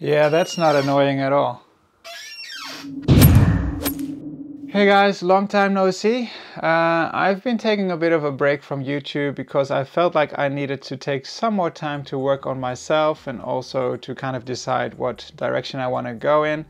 Yeah, that's not annoying at all. Hey guys, long time no see. I've been taking a bit of a break from YouTube because I felt like I needed to take some more time to work on myself and also to kind of decide what direction I want to go in.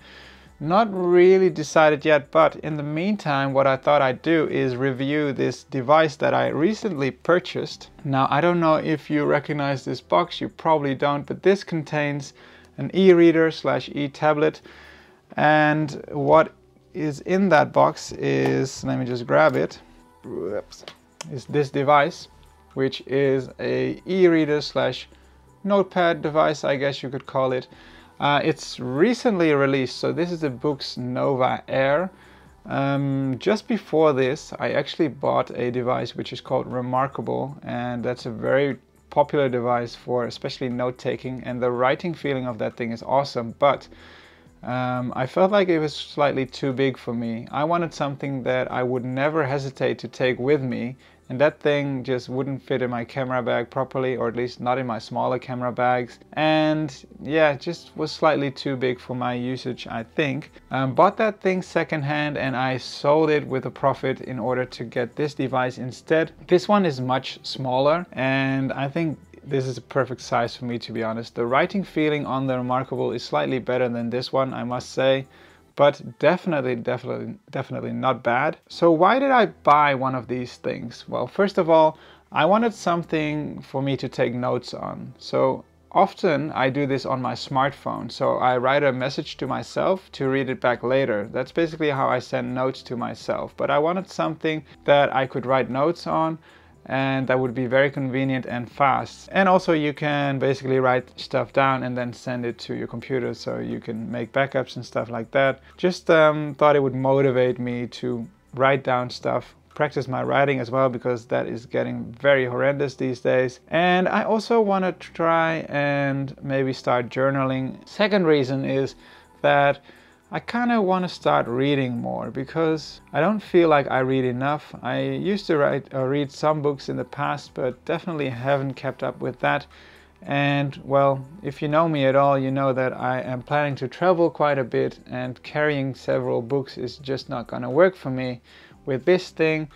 Not really decided yet, but in the meantime, what I thought I'd do is review this device that I recently purchased. Now, I don't know if you recognize this box, you probably don't, but this contains an e-reader / e-tablet, and what is in that box is, let me just grab it, is this device, which is a e-reader / notepad device, I guess you could call it. It's recently released, so this is the Boox Nova Air. Just before this, I actually bought a device which is called Remarkable, and that's a very popular device for especially note-taking, and the writing feeling of that thing is awesome, but I felt like it was slightly too big for me. I wanted something that I would never hesitate to take with me, and that thing just wouldn't fit in my camera bag properly, or at least not in my smaller camera bags. And yeah, it just was slightly too big for my usage, I think. Bought that thing secondhand and I sold it with a profit in order to get this device instead. This one is much smaller and I think this is a perfect size for me, to be honest. The writing feeling on the Remarkable is slightly better than this one, I must say, but definitely not bad. So why did I buy one of these things? Well, first of all, I wanted something for me to take notes on. So often I do this on my smartphone. So I write a message to myself to read it back later. That's basically how I send notes to myself. But I wanted something that I could write notes on, and that would be very convenient and fast. And also you can basically write stuff down and then send it to your computer so you can make backups and stuff like that. Just thought it would motivate me to write down stuff, practice my writing as well, because that is getting very horrendous these days. And I also want to try and maybe start journaling. Second reason is that I kind of want to start reading more because I don't feel like I read enough. I used to read some books in the past, but definitely haven't kept up with that. And well, if you know me at all, you know that I am planning to travel quite a bit, and carrying several books is just not going to work for me. With this thing,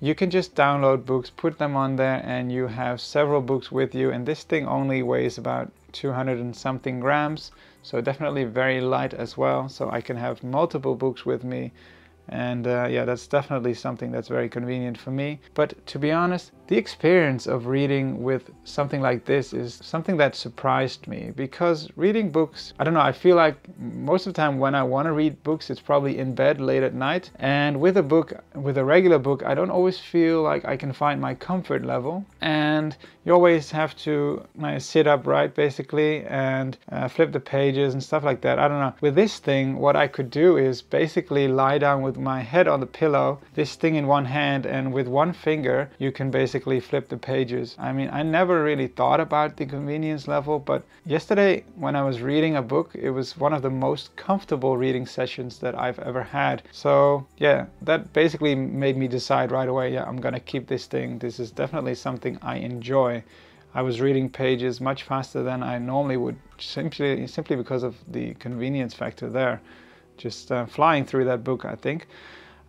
you can just download books, put them on there, and you have several books with you. And this thing only weighs about 200 and something grams, so definitely very light as well, so I can have multiple books with me. And yeah, that's definitely something that's very convenient for me. But to be honest, the experience of reading with something like this is something that surprised me, because reading books, I don't know, I feel like most of the time when I want to read books, it's probably in bed late at night. And with a book, with a regular book, I don't always feel like I can find my comfort level. And you always have to sit upright basically and flip the pages and stuff like that. I don't know. With this thing, what I could do is basically lie down with my head on the pillow, this thing in one hand, and with one finger you can basically flip the pages. I mean, I never really thought about the convenience level, but yesterday when I was reading a book, it was one of the most comfortable reading sessions that I've ever had. So yeah, that basically made me decide right away, yeah, I'm gonna keep this thing. This is definitely something I enjoy. I was reading pages much faster than I normally would, simply because of the convenience factor there. Just flying through that book, I think.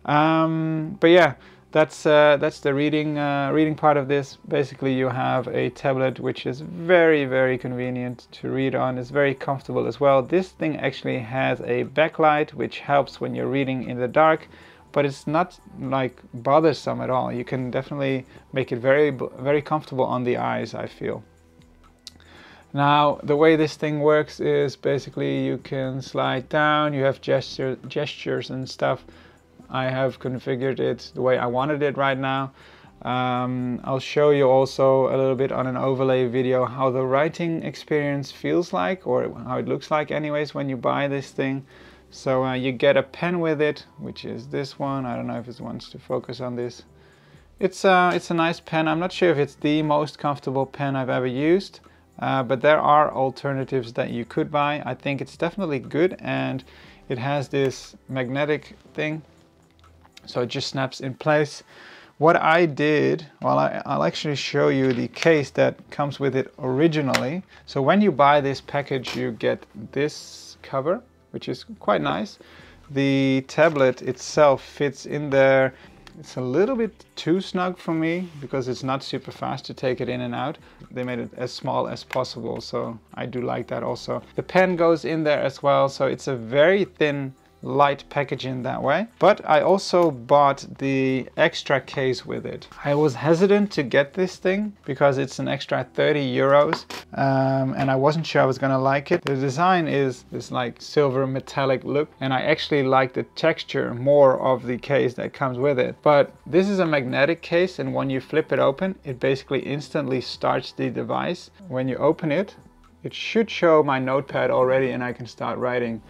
But yeah, that's the reading part of this. Basically, you have a tablet which is very convenient to read on. It's very comfortable as well. This thing actually has a backlight which helps when you're reading in the dark, but it's not like bothersome at all. You can definitely make it very comfortable on the eyes, I feel. Now, the way this thing works is basically you can slide down, you have gestures and stuff. I have configured it the way I wanted it right now. I'll show you also a little bit on an overlay video how the writing experience feels like, or how it looks like anyways when you buy this thing. So you get a pen with it, which is this one. I don't know if it wants to focus on this. It's a nice pen. I'm not sure if it's the most comfortable pen I've ever used. But there are alternatives that you could buy. I think it's definitely good, and it has this magnetic thing, so it just snaps in place what I did, well, I'll actually show you the case that comes with it originally. So when you buy this package, you get this cover, which is quite nice. The tablet itself fits in there. It's a little bit too snug for me because it's not super fast to take it in and out. They made it as small as possible, so I do like that also. The pen goes in there as well, so it's a very thin, light package in that way. But I also bought the extra case with it. I was hesitant to get this thing because it's an extra 30 euros and I wasn't sure I was gonna like it. The design is this like silver metallic look, and I actually like the texture more of the case that comes with it. But this is a magnetic case, and when you flip it open, it basically instantly starts the device. When you open it, it should show my notepad already and I can start writing.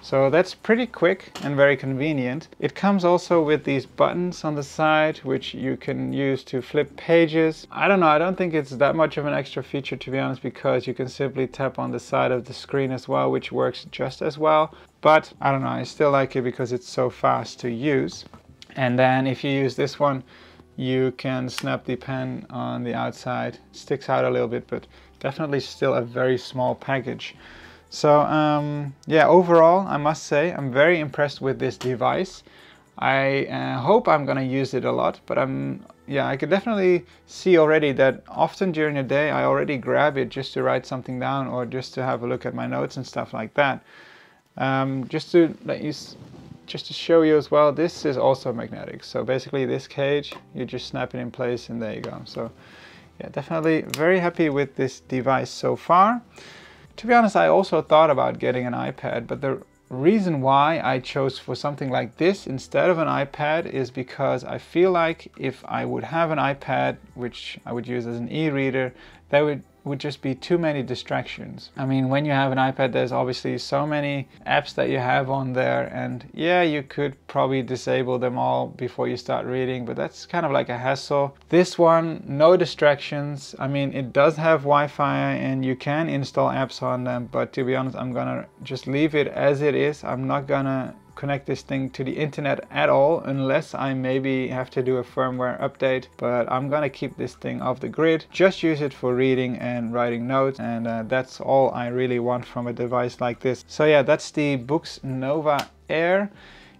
So that's pretty quick and very convenient. It comes also with these buttons on the side, which you can use to flip pages. I don't know, I don't think it's that much of an extra feature, to be honest, because you can simply tap on the side of the screen as well, which works just as well. But I don't know, I still like it because it's so fast to use. And then if you use this one, you can snap the pen on the outside. It sticks out a little bit, but definitely still a very small package. So yeah, overall, I must say I'm very impressed with this device. I hope I'm gonna use it a lot, but yeah, I could definitely see already that often during the day I already grab it just to write something down or just to have a look at my notes and stuff like that. Just to show you as well, this is also magnetic. So basically this cage, you just snap it in place and there you go. So yeah, definitely very happy with this device so far. To be honest, I also thought about getting an iPad, but the reason why I chose for something like this instead of an iPad is because I feel like if I would have an iPad, which I would use as an e-reader, that would just be too many distractions. I mean, when you have an iPad, there's obviously so many apps that you have on there, and yeah, you could probably disable them all before you start reading, but that's kind of like a hassle. This one, no distractions. I mean, it does have Wi-Fi and you can install apps on them, but to be honest, I'm gonna just leave it as it is. I'm not gonna connect this thing to the internet at all unless I maybe have to do a firmware update, but I'm gonna keep this thing off the grid, just use it for reading and writing notes, and that's all I really want from a device like this. So yeah, that's the Boox Nova Air.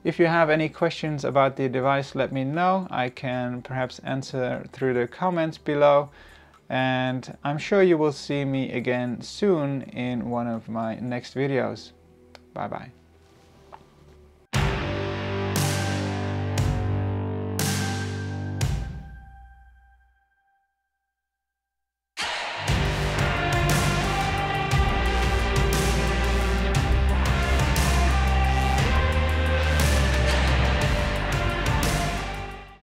If you have any questions about the device, let me know. I can perhaps answer through the comments below, and I'm sure you will see me again soon in one of my next videos. Bye bye.